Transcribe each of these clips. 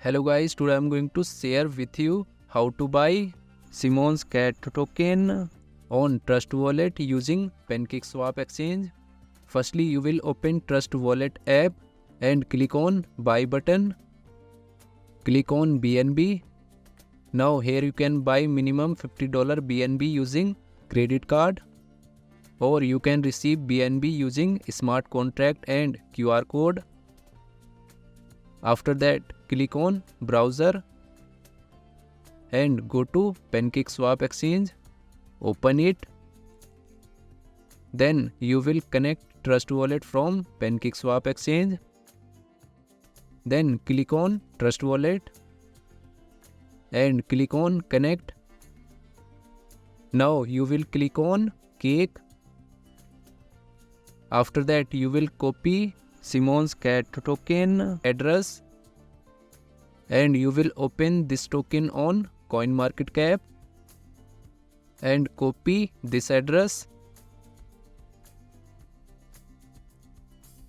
Hello guys, today I am going to share with you how to buy Simon's Cat token on Trust Wallet using PancakeSwap Exchange. Firstly, you will open Trust Wallet app and click on buy button. Click on BNB. Now here you can buy minimum $50 BNB using credit card, or you can receive BNB using smart contract and QR code. After that, click on browser and go to PancakeSwap Exchange. Open it. Then you will connect Trust Wallet from PancakeSwap Exchange. Then click on Trust Wallet and click on Connect. Now you will click on Cake. After that, you will copy Simon's Cat token address and you will open this token on CoinMarketCap and copy this address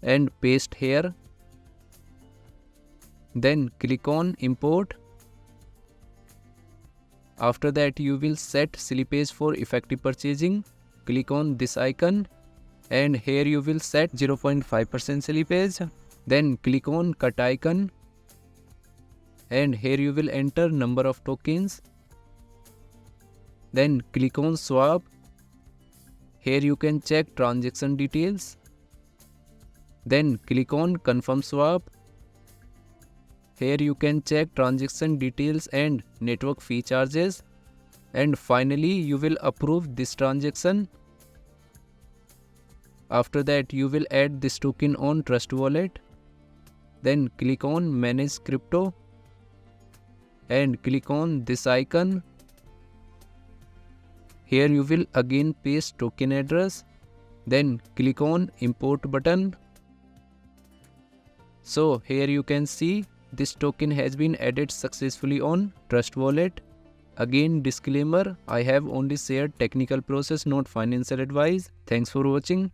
and paste here. Then click on import. After that, you will set slippage for effective purchasing. Click on this icon and here you will set 0.5% slippage. Then click on cut icon and here you will enter number of tokens. Then click on swap. Here you can check transaction details. Then click on confirm swap. Here you can check transaction details and network fee charges. And finally you will approve this transaction. After that, you will add this token on Trust Wallet. Then click on Manage Crypto and click on this icon. Here you will again paste token address. Then click on Import button. So here you can see this token has been added successfully on Trust Wallet. Again, disclaimer, I have only shared technical process, not financial advice. Thanks for watching.